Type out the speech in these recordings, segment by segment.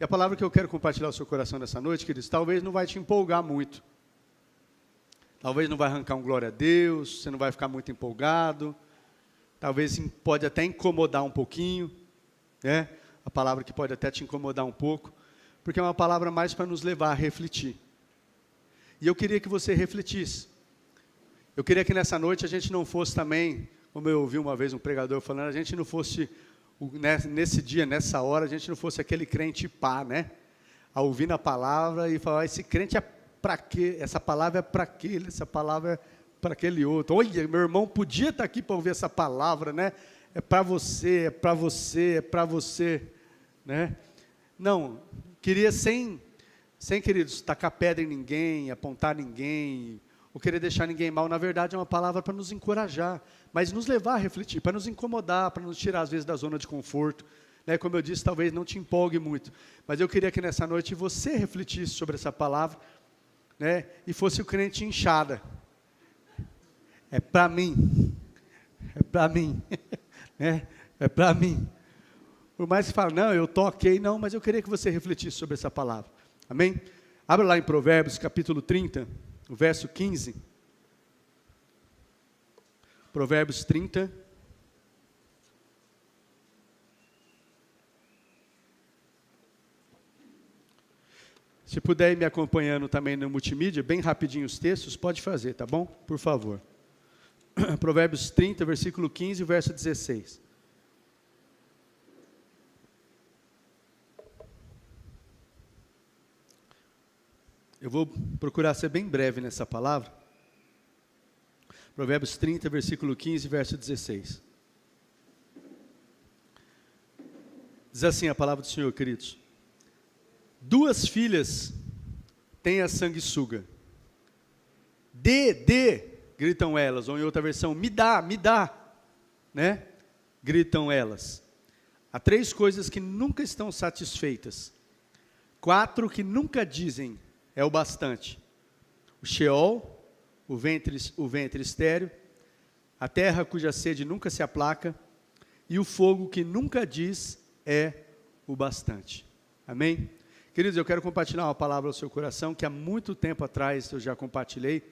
E a palavra que eu quero compartilhar ao seu coração nessa noite, queridos, talvez não vai te empolgar muito. Talvez não vai arrancar um glória a Deus, você não vai ficar muito empolgado. Talvez pode até incomodar um pouquinho, né? A palavra que pode até te incomodar um pouco, porque é uma palavra mais para nos levar a refletir. E eu queria que você refletisse. Eu queria que nessa noite a gente não fosse também, como eu ouvi uma vez um pregador falando, a gente não fosse, nesse dia, nessa hora, a gente não fosse aquele crente pá, né? A ouvir a palavra e falar, esse crente é para quê? Essa palavra é para aquele, essa palavra é para aquele outro. Olha, meu irmão podia estar aqui para ouvir essa palavra, né? É para você, é para você, é para você, né? Não, queria sem, queridos, tacar pedra em ninguém, apontar ninguém, ou querer deixar ninguém mal. Na verdade, é uma palavra para nos encorajar, mas nos levar a refletir, para nos incomodar, para nos tirar, às vezes, da zona de conforto. Né? Como eu disse, talvez não te empolgue muito, mas eu queria que nessa noite você refletisse sobre essa palavra, né? E fosse o crente inchada. É para mim, é para mim, né? É para mim. Por mais que fale, não, eu estou ok, não, mas eu queria que você refletisse sobre essa palavra. Amém? Abra lá em Provérbios, capítulo 30, o verso 15. Provérbios 30. Se puder ir me acompanhando também no multimídia, bem rapidinho os textos, pode fazer, tá bom? Por favor. Provérbios 30, versículo 15, verso 16. Eu vou procurar ser bem breve nessa palavra. Provérbios 30, versículo 15, verso 16. Diz assim a palavra do Senhor, queridos. 2 filhas têm a sanguessuga. Dê, gritam elas. Ou em outra versão, me dá, né? Gritam elas. Há 3 coisas que nunca estão satisfeitas. 4 que nunca dizem, é o bastante. O Sheol, o ventre estéril, a terra cuja sede nunca se aplaca, e o fogo que nunca diz, é o bastante. Amém? Queridos, eu quero compartilhar uma palavra ao seu coração, que há muito tempo atrás eu já compartilhei,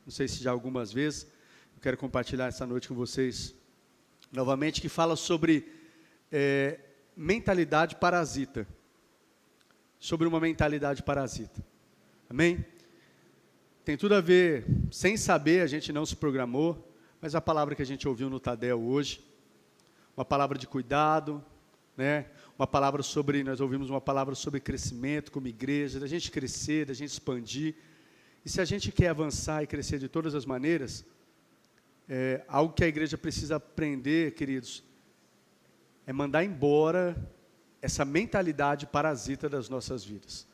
não sei se já algumas vezes, eu quero compartilhar essa noite com vocês, novamente, que fala sobre mentalidade parasita. Sobre uma mentalidade parasita. Amém? Tem tudo a ver, sem saber, a gente não se programou, mas a palavra que a gente ouviu no Tadel hoje, uma palavra de cuidado, né? Uma palavra sobre, nós ouvimos uma palavra sobre crescimento como igreja, da gente crescer, da gente expandir. E se a gente quer avançar e crescer de todas as maneiras, algo que a igreja precisa aprender, queridos, é mandar embora essa mentalidade parasita das nossas vidas.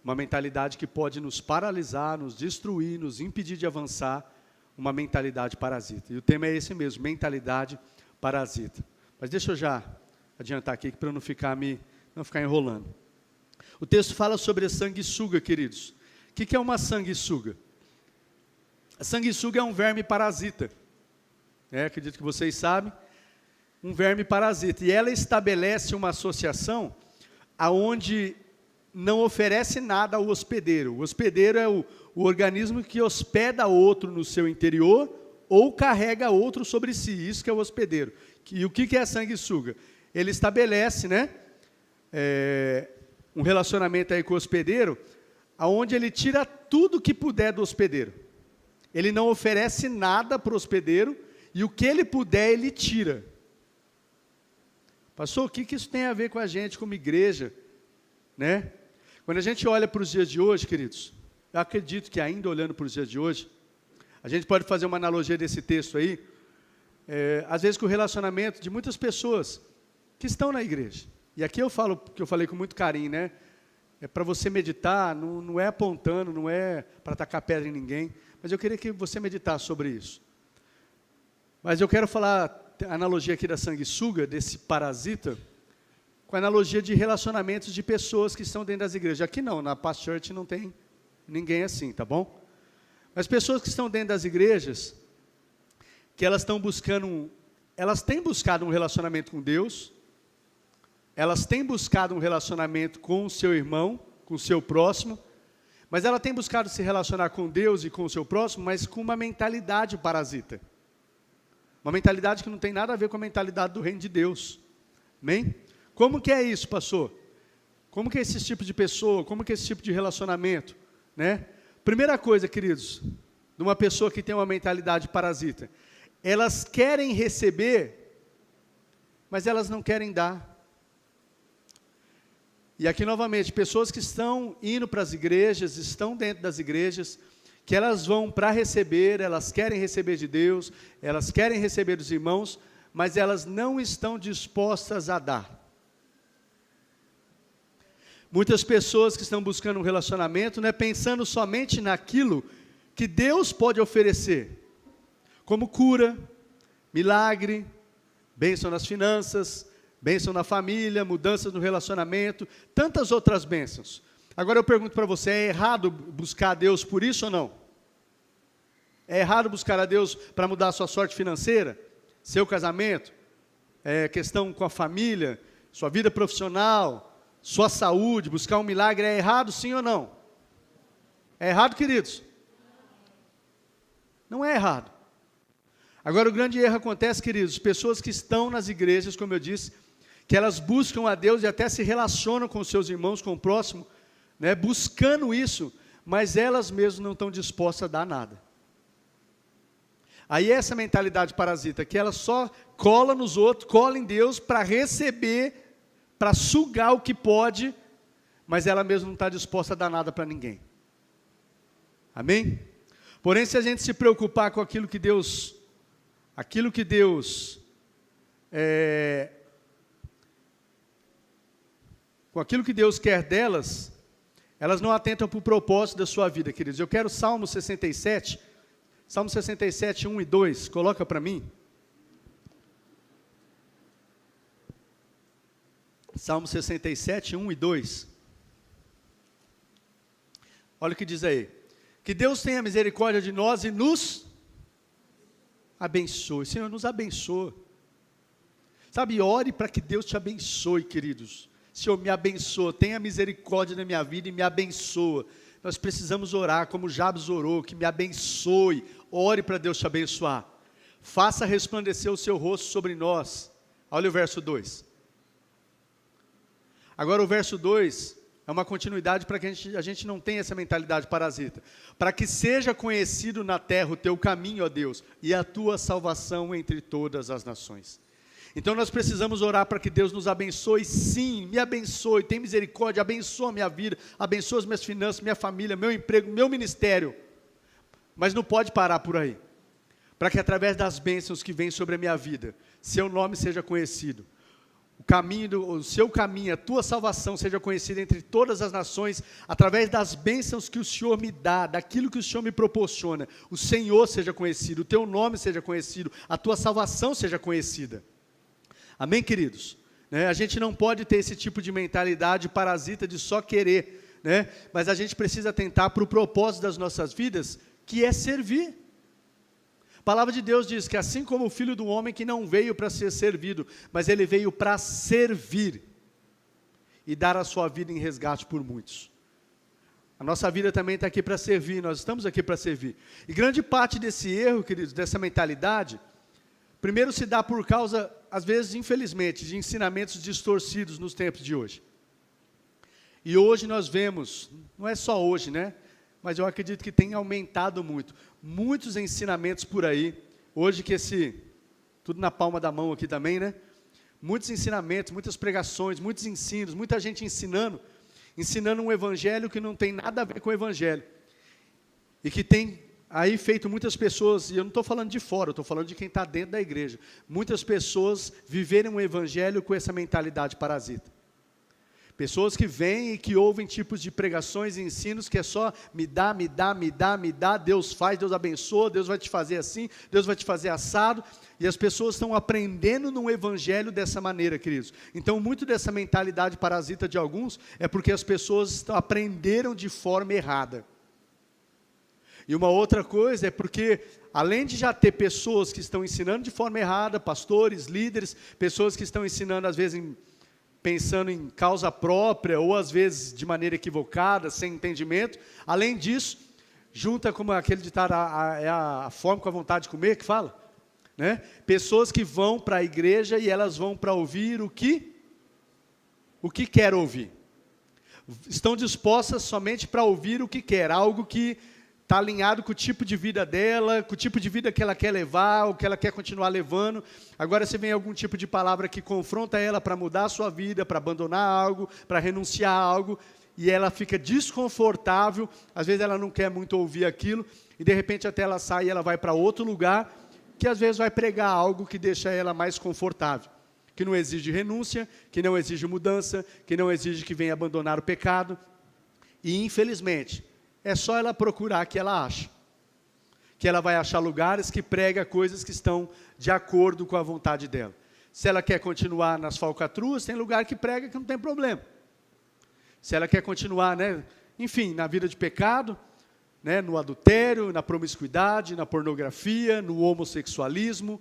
Uma mentalidade que pode nos paralisar, nos destruir, nos impedir de avançar, uma mentalidade parasita. E o tema é esse mesmo, mentalidade parasita. Mas deixa eu já adiantar aqui, para eu não ficar enrolando. O texto fala sobre a sanguessuga, queridos. O que é uma sanguessuga? A sanguessuga é um verme parasita. Acredito que vocês sabem. Um verme parasita. E ela estabelece uma associação aonde não oferece nada ao hospedeiro. O hospedeiro é o organismo que hospeda outro no seu interior ou carrega outro sobre si. Isso que é o hospedeiro. E o que é a sanguessuga? Ele estabelece, né, um relacionamento aí com o hospedeiro, aonde ele tira tudo que puder do hospedeiro. Ele não oferece nada para o hospedeiro, e o que ele puder, ele tira. Pastor, o que isso tem a ver com a gente, como igreja? Né? Quando a gente olha para os dias de hoje, queridos, eu acredito que ainda olhando para os dias de hoje, a gente pode fazer uma analogia desse texto aí, às vezes com o relacionamento de muitas pessoas que estão na igreja. E aqui eu falo, que eu falei com muito carinho, né? É para você meditar, não é apontando, não é para tacar pedra em ninguém, mas eu queria que você meditasse sobre isso. Mas eu quero falar a analogia aqui da sanguessuga, desse parasita, com a analogia de relacionamentos de pessoas que estão dentro das igrejas. Aqui não, na Past Church não tem ninguém assim, tá bom? Mas pessoas que estão dentro das igrejas, que elas estão buscando, elas têm buscado um relacionamento com Deus, elas têm buscado um relacionamento com o seu irmão, com o seu próximo, mas ela tem buscado se relacionar com Deus e com o seu próximo, mas com uma mentalidade parasita. Uma mentalidade que não tem nada a ver com a mentalidade do reino de Deus. Amém? Como que é isso, pastor? Como que é esse tipo de pessoa? Como que é esse tipo de relacionamento? Né? Primeira coisa, queridos, de uma pessoa que tem uma mentalidade parasita, elas querem receber, mas elas não querem dar. E aqui novamente, pessoas que estão indo para as igrejas, estão dentro das igrejas, que elas vão para receber, elas querem receber de Deus, elas querem receber dos irmãos, mas elas não estão dispostas a dar. Muitas pessoas que estão buscando um relacionamento, né, pensando somente naquilo que Deus pode oferecer, como cura, milagre, bênção nas finanças, bênção na família, mudanças no relacionamento, tantas outras bênçãos. Agora eu pergunto para você, é errado buscar a Deus por isso ou não? É errado buscar a Deus para mudar a sua sorte financeira, seu casamento, questão com a família, sua vida profissional, sua saúde, buscar um milagre, é errado sim ou não? É errado, queridos? Não é errado. Agora o grande erro acontece, queridos, pessoas que estão nas igrejas, como eu disse, que elas buscam a Deus e até se relacionam com os seus irmãos, com o próximo, né, buscando isso, mas elas mesmas não estão dispostas a dar nada. Aí essa mentalidade parasita, que ela só cola nos outros, cola em Deus para receber, para sugar o que pode, mas ela mesma não está disposta a dar nada para ninguém. Amém? Porém, se a gente se preocupar com aquilo que Deus com aquilo que Deus quer delas, elas não atentam para o propósito da sua vida, queridos. Eu quero Salmo 67, 1 e 2, coloca para mim. Salmo 67, 1 e 2. Olha o que diz aí. Que Deus tenha misericórdia de nós e nos abençoe. Senhor, nos abençoe. Sabe, ore para que Deus te abençoe, queridos. Senhor, me abençoa, tenha misericórdia na minha vida e me abençoa. Nós precisamos orar, como Jabes orou, que me abençoe. Ore para Deus te abençoar. Faça resplandecer o seu rosto sobre nós. Olha o verso 2. Agora o verso 2 é uma continuidade para que a gente não tenha essa mentalidade parasita. Para que seja conhecido na terra o teu caminho, ó Deus, e a tua salvação entre todas as nações. Então nós precisamos orar para que Deus nos abençoe, sim, me abençoe, tem misericórdia, abençoa a minha vida, abençoa as minhas finanças, minha família, meu emprego, meu ministério. Mas não pode parar por aí. Para que através das bênçãos que vêm sobre a minha vida, seu nome seja conhecido. O seu caminho, a tua salvação seja conhecida entre todas as nações, através das bênçãos que o Senhor me dá, daquilo que o Senhor me proporciona. O Senhor seja conhecido, o teu nome seja conhecido, a tua salvação seja conhecida. Amém, queridos? A gente não pode ter esse tipo de mentalidade parasita de só querer, né? Mas a gente precisa atentar para o propósito das nossas vidas, que é servir. A palavra de Deus diz que assim como o Filho do Homem que não veio para ser servido, mas ele veio para servir e dar a sua vida em resgate por muitos. A nossa vida também está aqui para servir, nós estamos aqui para servir. E grande parte desse erro, queridos, dessa mentalidade, primeiro se dá por causa, às vezes, infelizmente, de ensinamentos distorcidos nos tempos de hoje. E hoje nós vemos, não é só hoje, né? Mas eu acredito que tem aumentado muito. Muitos ensinamentos por aí, hoje que tudo na palma da mão aqui também, né? Muitos ensinamentos, muitas pregações, muitos ensinos, muita gente ensinando um evangelho que não tem nada a ver com o evangelho. E que tem aí feito muitas pessoas, e eu não estou falando de fora, eu estou falando de quem está dentro da igreja, muitas pessoas viverem um evangelho com essa mentalidade parasita. Pessoas que vêm e que ouvem tipos de pregações e ensinos que é só me dá, me dá, me dá, me dá, Deus faz, Deus abençoa, Deus vai te fazer assim, Deus vai te fazer assado, e as pessoas estão aprendendo no evangelho dessa maneira, queridos. Então, muito dessa mentalidade parasita de alguns é porque as pessoas aprenderam de forma errada. E uma outra coisa é porque, além de já ter pessoas que estão ensinando de forma errada, pastores, líderes, pessoas que estão ensinando às vezes pensando em causa própria, ou às vezes de maneira equivocada, sem entendimento. Além disso, junta como aquele ditado, é a fome com a vontade de comer, que fala, né? Pessoas que vão para a igreja e elas vão para ouvir o que quer ouvir. Estão dispostas somente para ouvir o que quer, algo que está alinhado com o tipo de vida dela, com o tipo de vida que ela quer levar, o que ela quer continuar levando. Agora, se vem algum tipo de palavra que confronta ela para mudar a sua vida, para abandonar algo, para renunciar a algo, e ela fica desconfortável, às vezes ela não quer muito ouvir aquilo, e de repente até ela sai e ela vai para outro lugar, que às vezes vai pregar algo que deixa ela mais confortável, que não exige renúncia, que não exige mudança, que não exige que venha abandonar o pecado, e infelizmente, é só ela procurar que ela acha. Que ela vai achar lugares que prega coisas que estão de acordo com a vontade dela. Se ela quer continuar nas falcatruas, tem lugar que prega que não tem problema. Se ela quer continuar, né, enfim, na vida de pecado, né, no adultério, na promiscuidade, na pornografia, no homossexualismo,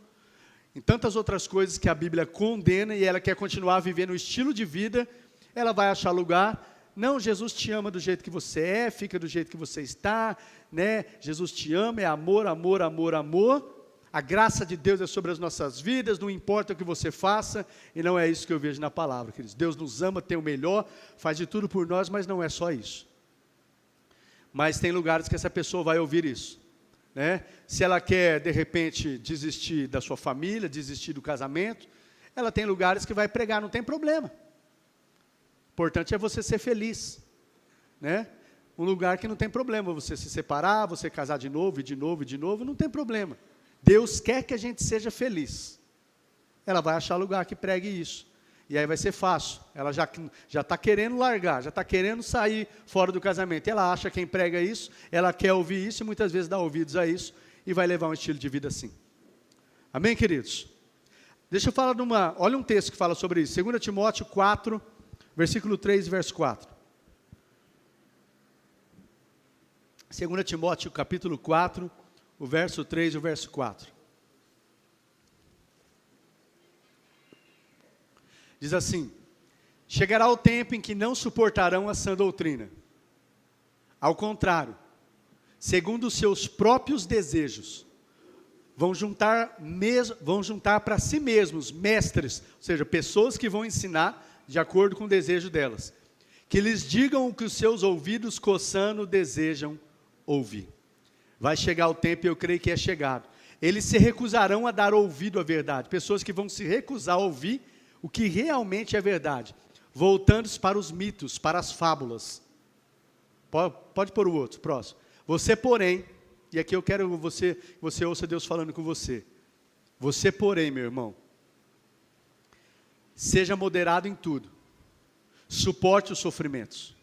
em tantas outras coisas que a Bíblia condena, e ela quer continuar vivendo o estilo de vida, ela vai achar lugar. Não, Jesus te ama do jeito que você é, fica do jeito que você está, né? Jesus te ama, é amor, amor, amor, amor. A graça de Deus é sobre as nossas vidas, não importa o que você faça, e não é isso que eu vejo na palavra, queridos. Deus nos ama, tem o melhor, faz de tudo por nós, mas não é só isso. Mas tem lugares que essa pessoa vai ouvir isso, né? Se ela quer, de repente, desistir da sua família, desistir do casamento, ela tem lugares que vai pregar, não tem problema. O importante é você ser feliz, né? Um lugar que não tem problema, você se separar, você casar de novo, e de novo, e de novo, não tem problema. Deus quer que a gente seja feliz. Ela vai achar lugar que pregue isso. E aí vai ser fácil. Ela já está querendo largar, já está querendo sair fora do casamento. Ela acha quem prega isso, ela quer ouvir isso, e muitas vezes dá ouvidos a isso, e vai levar um estilo de vida assim. Amém, queridos? Deixa eu falar olha um texto que fala sobre isso. 2 Timóteo 4, versículo 3 e verso 4. 2 Timóteo, capítulo 4, o verso 3 e o verso 4. Diz assim: chegará o tempo em que não suportarão a sã doutrina. Ao contrário, segundo os seus próprios desejos, vão juntar para si mesmos mestres, ou seja, pessoas que vão ensinar de acordo com o desejo delas, que lhes digam o que os seus ouvidos coçando desejam ouvir. Vai chegar o tempo, e eu creio que é chegado. Eles se recusarão a dar ouvido à verdade, pessoas que vão se recusar a ouvir o que realmente é verdade, voltando-se para os mitos, para as fábulas. Pode pôr o outro, próximo. Você, porém, e aqui eu quero que você ouça Deus falando com você. Você, porém, meu irmão, seja moderado em tudo, suporte os sofrimentos,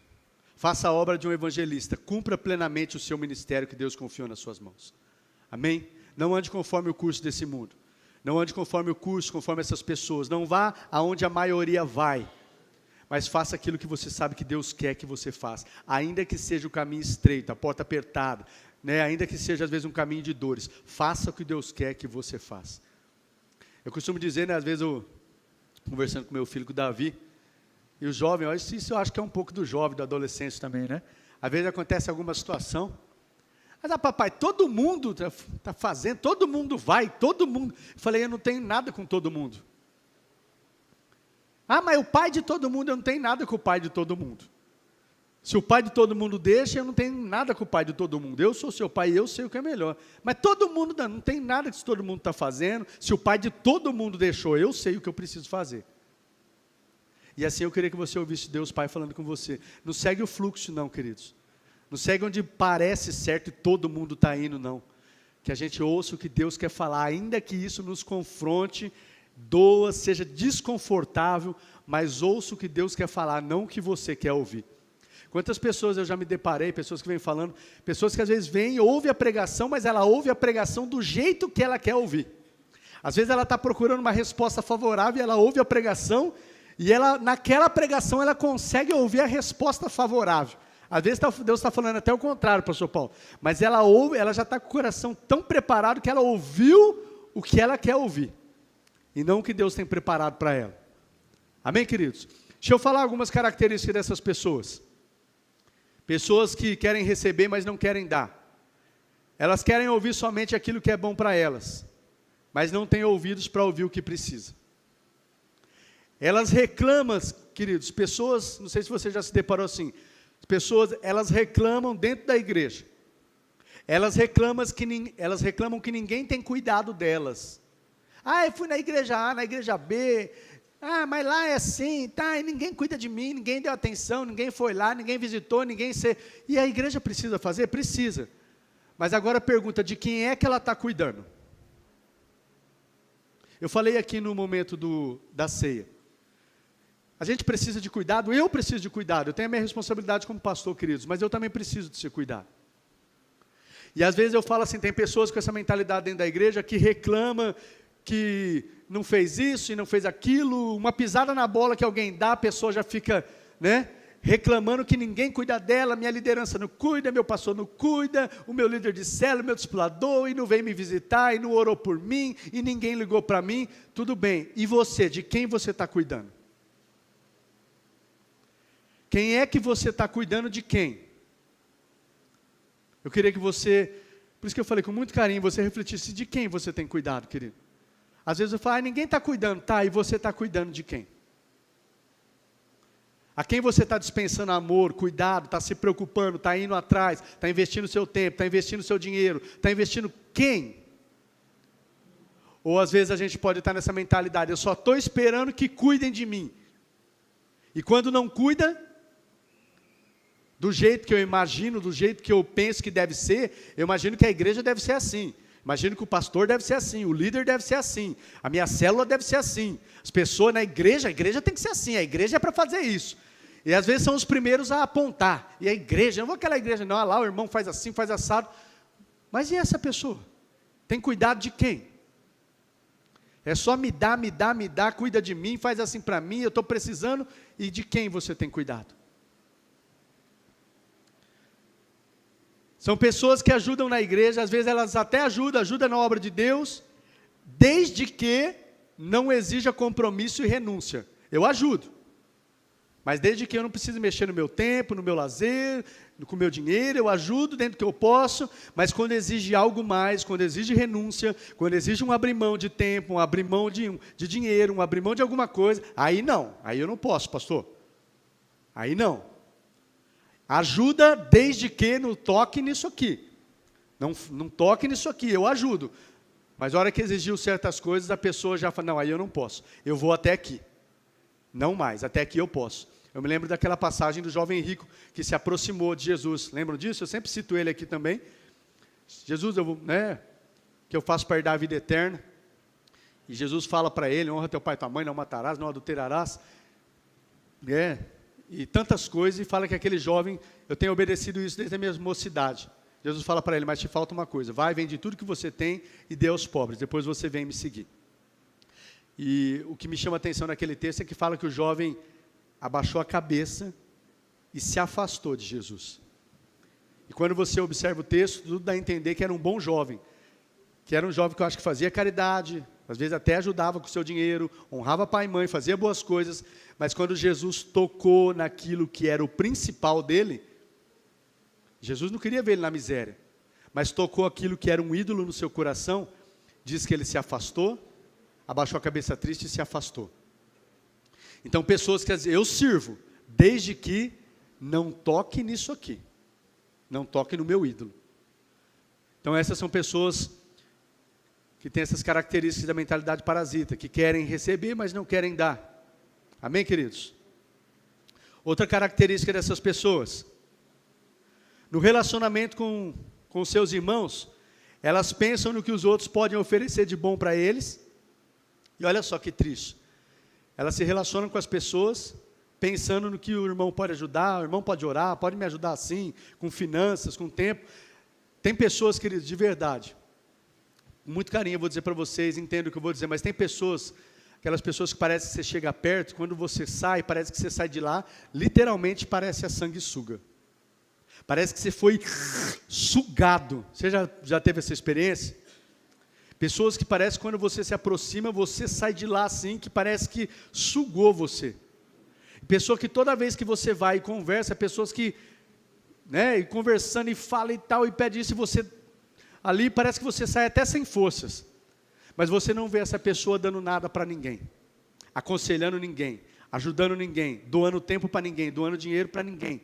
faça a obra de um evangelista, cumpra plenamente o seu ministério que Deus confiou nas suas mãos. Amém? Não ande conforme o curso desse mundo, não ande conforme o curso, conforme essas pessoas, não vá aonde a maioria vai, mas faça aquilo que você sabe que Deus quer que você faça, ainda que seja o caminho estreito, a porta apertada, né? Ainda que seja às vezes um caminho de dores, faça o que Deus quer que você faça. Eu costumo dizer, né, às vezes conversando com meu filho, com o Davi, e o jovem, isso eu acho que é um pouco do jovem, do adolescente também, né? Às vezes acontece alguma situação, mas papai, todo mundo está fazendo, todo mundo vai, todo mundo. Eu falei, eu não tenho nada com todo mundo. Mas o pai de todo mundo, eu não tenho nada com o pai de todo mundo. Se o pai de todo mundo deixa, eu não tenho nada com o pai de todo mundo. Eu sou seu pai e eu sei o que é melhor. Mas todo mundo, não tem nada que todo mundo está fazendo. Se o pai de todo mundo deixou, eu sei o que eu preciso fazer. E assim eu queria que você ouvisse Deus Pai falando com você. Não segue o fluxo não, queridos. Não segue onde parece certo e todo mundo está indo, não. Que a gente ouça o que Deus quer falar, ainda que isso nos confronte, doa, seja desconfortável, mas ouça o que Deus quer falar, não o que você quer ouvir. Quantas pessoas eu já me deparei, pessoas que vêm falando, pessoas que às vezes vêm e ouvem a pregação, mas ela ouve a pregação do jeito que ela quer ouvir. Às vezes ela está procurando uma resposta favorável, e ela ouve a pregação, e ela, naquela pregação ela consegue ouvir a resposta favorável. Às vezes Deus está falando até o contrário, pastor Paulo, mas ela ouve, ela já está com o coração tão preparado que ela ouviu o que ela quer ouvir, e não o que Deus tem preparado para ela. Amém, queridos? Deixa eu falar algumas características dessas pessoas. Pessoas que querem receber, mas não querem dar. Elas querem ouvir somente aquilo que é bom para elas, mas não têm ouvidos para ouvir o que precisa. Elas reclamam, queridos, pessoas, não sei se você já se deparou assim, pessoas, elas reclamam dentro da igreja. Elas reclamam que ninguém tem cuidado delas. Ah, eu fui na igreja A, na igreja B, mas lá é assim, tá, e ninguém cuida de mim, ninguém deu atenção, ninguém foi lá, ninguém visitou, E a igreja precisa fazer? Precisa. Mas agora pergunta, de quem é que ela está cuidando? Eu falei aqui no momento da ceia. A gente precisa de cuidado, eu preciso de cuidado, eu tenho a minha responsabilidade como pastor, queridos, mas eu também preciso de ser cuidado. E às vezes eu falo assim, tem pessoas com essa mentalidade dentro da igreja que reclama que não fez isso e não fez aquilo, uma pisada na bola que alguém dá, a pessoa já fica, reclamando que ninguém cuida dela, minha liderança não cuida, meu pastor não cuida, o meu líder de célula, meu discipulador, e não veio me visitar, e não orou por mim, e ninguém ligou para mim. Tudo bem, e você, de quem você está cuidando? Quem é que você está cuidando de quem? Eu queria que você, por isso que eu falei com muito carinho, você refletisse de quem você tem cuidado, querido. Às vezes eu falo, ninguém está cuidando, tá, e você está cuidando de quem? A quem você está dispensando amor, cuidado, está se preocupando, está indo atrás, está investindo seu tempo, está investindo seu dinheiro, está investindo quem? Ou às vezes a gente pode estar nessa mentalidade, eu só estou esperando que cuidem de mim. E quando não cuida, do jeito que eu imagino, do jeito que eu penso que deve ser, eu imagino que a igreja deve ser assim. Imagino que o pastor deve ser assim, o líder deve ser assim, a minha célula deve ser assim. As pessoas na igreja, a igreja tem que ser assim, a igreja é para fazer isso. E às vezes são os primeiros a apontar. E a igreja, eu não vou aquela igreja, não, lá o irmão faz assim, faz assado. Mas e essa pessoa? Tem cuidado de quem? É só me dá, cuida de mim, faz assim para mim, eu estou precisando. E de quem você tem cuidado? São pessoas que ajudam na igreja, às vezes elas até ajudam na obra de Deus, desde que não exija compromisso e renúncia. Eu ajudo, mas desde que eu não preciso mexer no meu tempo, no meu lazer, com o meu dinheiro, eu ajudo dentro do que eu posso, mas quando exige algo mais, quando exige renúncia, quando exige um abrir mão de tempo, um abrir mão de dinheiro, um abrir mão de alguma coisa, aí não, aí eu não posso, pastor. Aí não. Ajuda desde que não toque nisso aqui. Não toque nisso aqui, eu ajudo. Mas na hora que exigiu certas coisas, a pessoa já fala, não, aí eu não posso. Eu vou até aqui. Não mais, até aqui eu posso. Eu me lembro daquela passagem do jovem rico que se aproximou de Jesus. Lembram disso? Eu sempre cito ele aqui também. Jesus, que eu faço para herdar a vida eterna. E Jesus fala para ele, honra teu pai e tua mãe, não matarás, não adulterarás. E tantas coisas, e fala que aquele jovem, eu tenho obedecido isso desde a minha mocidade. Jesus fala para ele, mas te falta uma coisa, vai, vende tudo que você tem e dê aos pobres, depois você vem me seguir. E o que me chama a atenção naquele texto é que fala que o jovem abaixou a cabeça e se afastou de Jesus. E quando você observa o texto, tudo dá a entender que era um bom jovem, que era um jovem que eu acho que fazia caridade, às vezes até ajudava com o seu dinheiro, honrava pai e mãe, fazia boas coisas, mas quando Jesus tocou naquilo que era o principal dele, Jesus não queria ver ele na miséria, mas tocou aquilo que era um ídolo no seu coração, diz que ele se afastou, abaixou a cabeça triste e se afastou. Então pessoas que dizem, eu sirvo, desde que não toque nisso aqui, não toque no meu ídolo. Então essas são pessoas que têm essas características da mentalidade parasita, que querem receber, mas não querem dar. Amém, queridos? Outra característica dessas pessoas, no relacionamento com seus irmãos, elas pensam no que os outros podem oferecer de bom para eles, e olha só que triste, elas se relacionam com as pessoas, pensando no que o irmão pode ajudar, o irmão pode orar, pode me ajudar assim, com finanças, com tempo. Tem pessoas, queridos, de verdade, com muito carinho eu vou dizer para vocês, entendo o que eu vou dizer, mas tem pessoas, aquelas pessoas que parece que você chega perto, quando você sai, parece que você sai de lá, literalmente parece a sanguessuga. Parece que você foi sugado. Você já teve essa experiência? Pessoas que parece que quando você se aproxima, você sai de lá assim, que parece que sugou você. Pessoa que toda vez que você vai e conversa, pessoas que, né, e conversando e fala e tal, e pede isso, e você, ali parece que você sai até sem forças. Mas você não vê essa pessoa dando nada para ninguém, aconselhando ninguém, ajudando ninguém, doando tempo para ninguém, doando dinheiro para ninguém.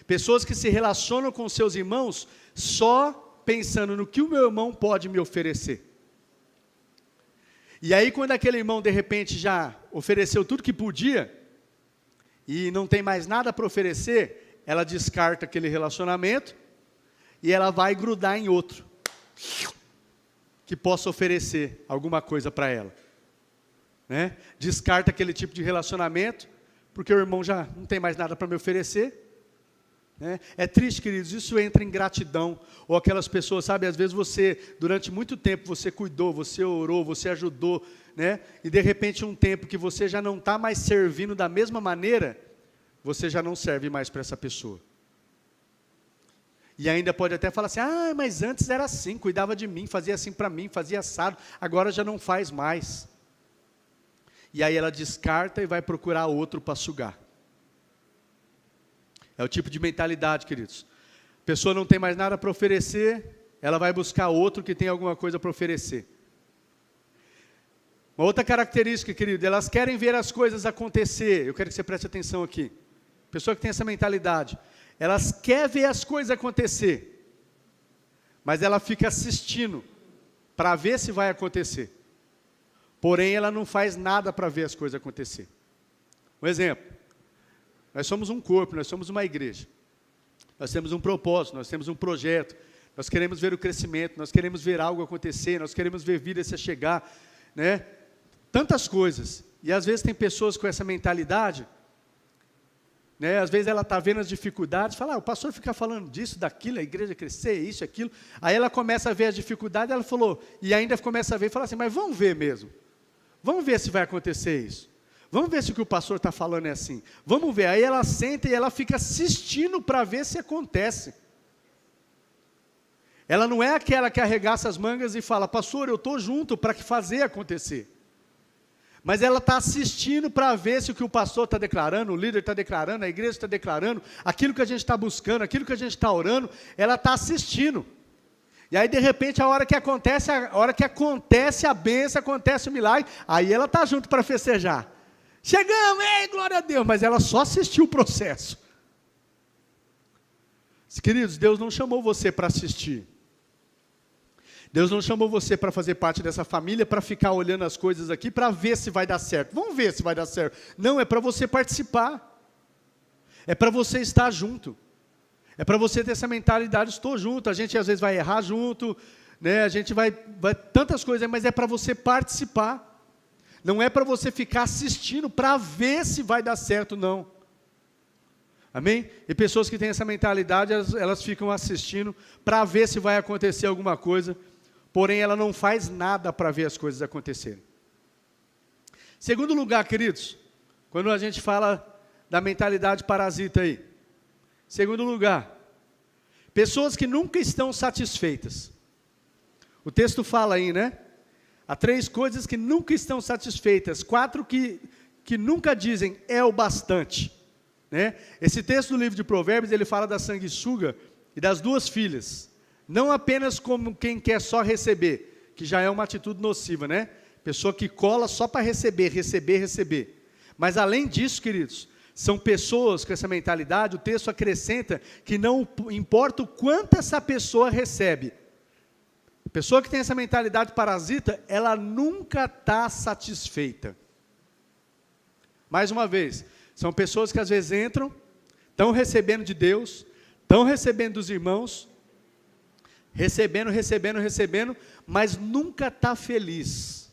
Pessoas que se relacionam com seus irmãos só pensando no que o meu irmão pode me oferecer. E aí quando aquele irmão de repente já ofereceu tudo que podia, e não tem mais nada para oferecer, ela descarta aquele relacionamento, e ela vai grudar em outro, que possa oferecer alguma coisa para ela. Né? Descarta aquele tipo de relacionamento, porque o irmão já não tem mais nada para me oferecer. Né? É triste, queridos, isso entra em gratidão, ou aquelas pessoas, sabe, às vezes você, durante muito tempo, você cuidou, você orou, você ajudou, né? E de repente um tempo que você já não está mais servindo da mesma maneira, você já não serve mais para essa pessoa. E ainda pode até falar assim, mas antes era assim, cuidava de mim, fazia assim para mim, fazia assado, agora já não faz mais. E aí ela descarta e vai procurar outro para sugar. É o tipo de mentalidade, queridos. A pessoa não tem mais nada para oferecer, ela vai buscar outro que tem alguma coisa para oferecer. Uma outra característica, querido, elas querem ver as coisas acontecer. Eu quero que você preste atenção aqui. Pessoa que tem essa mentalidade, elas querem ver as coisas acontecer, mas ela fica assistindo para ver se vai acontecer. Porém, ela não faz nada para ver as coisas acontecer. Um exemplo, nós somos um corpo, nós somos uma igreja. Nós temos um propósito, nós temos um projeto, nós queremos ver o crescimento, nós queremos ver algo acontecer, nós queremos ver vida se chegar, né? Tantas coisas. E às vezes tem pessoas com essa mentalidade, né? Às vezes ela está vendo as dificuldades, fala, o pastor fica falando disso, daquilo, a igreja crescer, isso, aquilo. Aí ela começa a ver as dificuldades, ela falou, e ainda começa a ver e fala assim, mas vamos ver mesmo. Vamos ver se vai acontecer isso. Vamos ver se o que o pastor está falando é assim. Vamos ver. Aí ela senta e ela fica assistindo para ver se acontece. Ela não é aquela que arregaça as mangas e fala, pastor, eu estou junto para fazer acontecer. Mas ela está assistindo para ver se o que o pastor está declarando, o líder está declarando, a igreja está declarando, aquilo que a gente está buscando, aquilo que a gente está orando, ela está assistindo. E aí, de repente, a hora que acontece a bênção, acontece o milagre, aí ela está junto para festejar. Chegamos, ei, glória a Deus, mas ela só assistiu o processo. Queridos, Deus não chamou você para assistir. Deus não chamou você para fazer parte dessa família, para ficar olhando as coisas aqui, para ver se vai dar certo. Vamos ver se vai dar certo. Não, é para você participar. É para você estar junto. É para você ter essa mentalidade, estou junto. A gente às vezes vai errar junto, né? A gente vai tantas coisas, mas é para você participar. Não é para você ficar assistindo para ver se vai dar certo, não. Amém? E pessoas que têm essa mentalidade, elas ficam assistindo para ver se vai acontecer alguma coisa, porém ela não faz nada para ver as coisas acontecerem. Segundo lugar, queridos, quando a gente fala da mentalidade parasita aí. Segundo lugar, pessoas que nunca estão satisfeitas. O texto fala aí, né? Há 3 coisas que nunca estão satisfeitas, 4 que nunca dizem é o bastante. Né? Esse texto do livro de Provérbios, ele fala da sanguessuga e das 2 filhas. Não apenas como quem quer só receber, que já é uma atitude nociva, né? Pessoa que cola só para receber, receber, receber. Mas além disso, queridos, são pessoas com essa mentalidade, o texto acrescenta que não importa o quanto essa pessoa recebe. A pessoa que tem essa mentalidade parasita, ela nunca está satisfeita. Mais uma vez, são pessoas que às vezes entram, estão recebendo de Deus, estão recebendo dos irmãos, recebendo, mas nunca está feliz.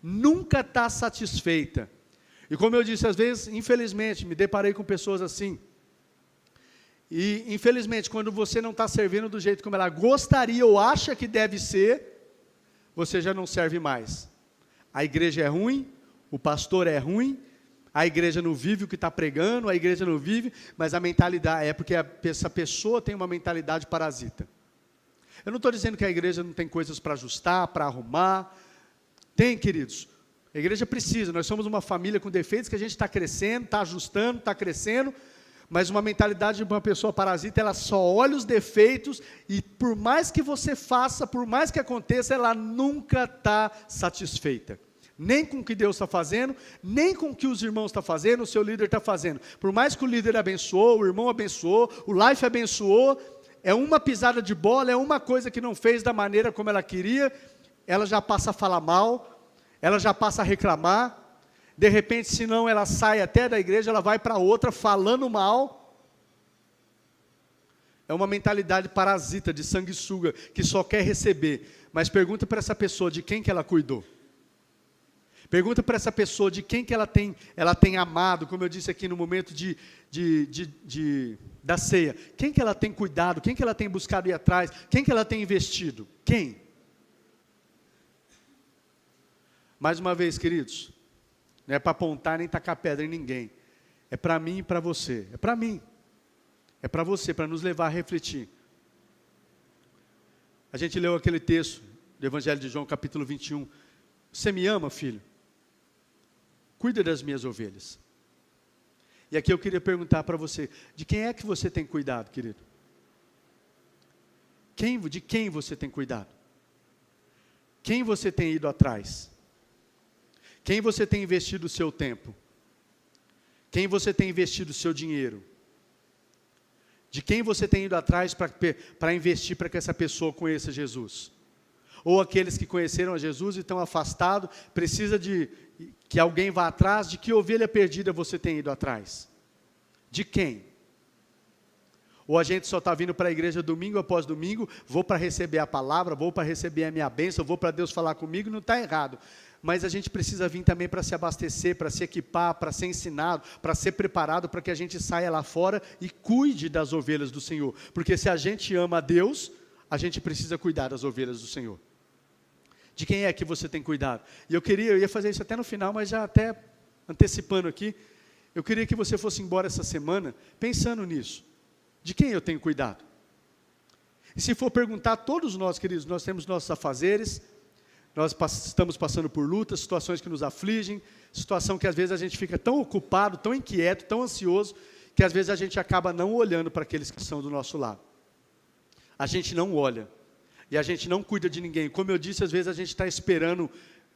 Nunca está satisfeita. E como eu disse, às vezes, infelizmente, me deparei com pessoas assim. E, infelizmente, quando você não está servindo do jeito como ela gostaria ou acha que deve ser, você já não serve mais. A igreja é ruim, o pastor é ruim, a igreja não vive o que está pregando, a igreja não vive, mas a mentalidade é porque essa pessoa tem uma mentalidade parasita. Eu não estou dizendo que a igreja não tem coisas para ajustar, para arrumar. Tem, queridos. A igreja precisa, nós somos uma família com defeitos que a gente está crescendo, está ajustando, está crescendo, mas uma mentalidade de uma pessoa parasita, ela só olha os defeitos e por mais que você faça, por mais que aconteça, ela nunca está satisfeita. Nem com o que Deus está fazendo, nem com o que os irmãos estão fazendo, o seu líder está fazendo. Por mais que o líder abençoou, o irmão abençoou, o life abençoou, é uma pisada de bola, é uma coisa que não fez da maneira como ela queria, ela já passa a falar mal, ela já passa a reclamar, de repente, se não, ela sai até da igreja, ela vai para outra falando mal. É uma mentalidade parasita, de sanguessuga, que só quer receber. Mas pergunta para essa pessoa de quem que ela cuidou. Pergunta para essa pessoa de quem que ela tem amado, como eu disse aqui no momento da ceia. Quem que ela tem cuidado, quem que ela tem buscado ir atrás, quem que ela tem investido? Quem? Mais uma vez, queridos, não é para apontar nem tacar pedra em ninguém. É para mim e para você. É para mim. É para você, para nos levar a refletir. A gente leu aquele texto do Evangelho de João, capítulo 21. Você me ama, filho? Cuida das minhas ovelhas. E aqui eu queria perguntar para você, de quem é que você tem cuidado, querido? De quem você tem cuidado? Quem você tem ido atrás? Quem você tem investido o seu tempo? Quem você tem investido o seu dinheiro? De quem você tem ido atrás para investir para que essa pessoa conheça Jesus? Ou aqueles que conheceram a Jesus e estão afastados, precisa de que alguém vá atrás, de que ovelha perdida você tem ido atrás? De quem? Ou a gente só está vindo para a igreja domingo após domingo, vou para receber a palavra, vou para receber a minha bênção, vou para Deus falar comigo, não está errado. Mas a gente precisa vir também para se abastecer, para se equipar, para ser ensinado, para ser preparado, para que a gente saia lá fora e cuide das ovelhas do Senhor. Porque se a gente ama a Deus, a gente precisa cuidar das ovelhas do Senhor. De quem é que você tem cuidado? E eu ia fazer isso até no final, mas já até antecipando aqui, eu queria que você fosse embora essa semana pensando nisso. De quem eu tenho cuidado? E se for perguntar, todos nós, queridos, nós temos nossos afazeres, nós estamos passando por lutas, situações que nos afligem, situação que às vezes a gente fica tão ocupado, tão inquieto, tão ansioso, que às vezes a gente acaba não olhando para aqueles que são do nosso lado. A gente não olha, e a gente não cuida de ninguém. Como eu disse, às vezes a gente está esperando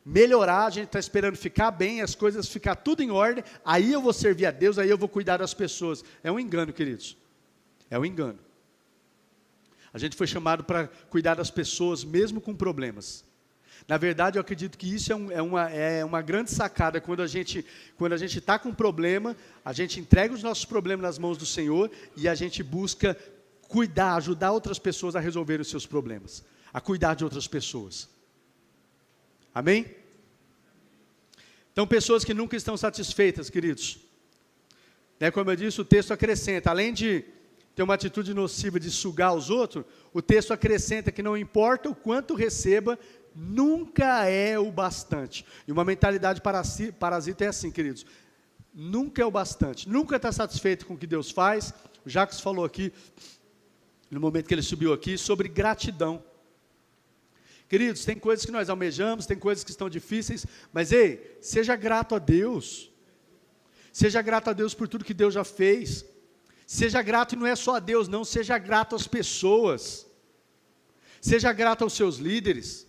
melhorar, a gente está esperando ficar bem, as coisas ficar tudo em ordem, aí eu vou servir a Deus, aí eu vou cuidar das pessoas. É um engano, queridos. É um engano. A gente foi chamado para cuidar das pessoas, mesmo com problemas. Na verdade, eu acredito que isso é uma grande sacada, quando a gente está com um problema, a gente entrega os nossos problemas nas mãos do Senhor, e a gente busca cuidar, ajudar outras pessoas a resolver os seus problemas, a cuidar de outras pessoas. Amém? Então, pessoas que nunca estão satisfeitas, queridos. Como eu disse, o texto acrescenta, além de ter uma atitude nociva de sugar os outros, o texto acrescenta que não importa o quanto receba, nunca é o bastante. E uma mentalidade parasita é assim, queridos. Nunca é o bastante. Nunca está satisfeito com o que Deus faz. O Jacques falou aqui, no momento que ele subiu aqui, sobre gratidão. Queridos, tem coisas que nós almejamos, tem coisas que estão difíceis, mas ei, seja grato a Deus. Seja grato a Deus por tudo que Deus já fez. Seja grato, e não é só a Deus, não, seja grato às pessoas. Seja grato aos seus líderes.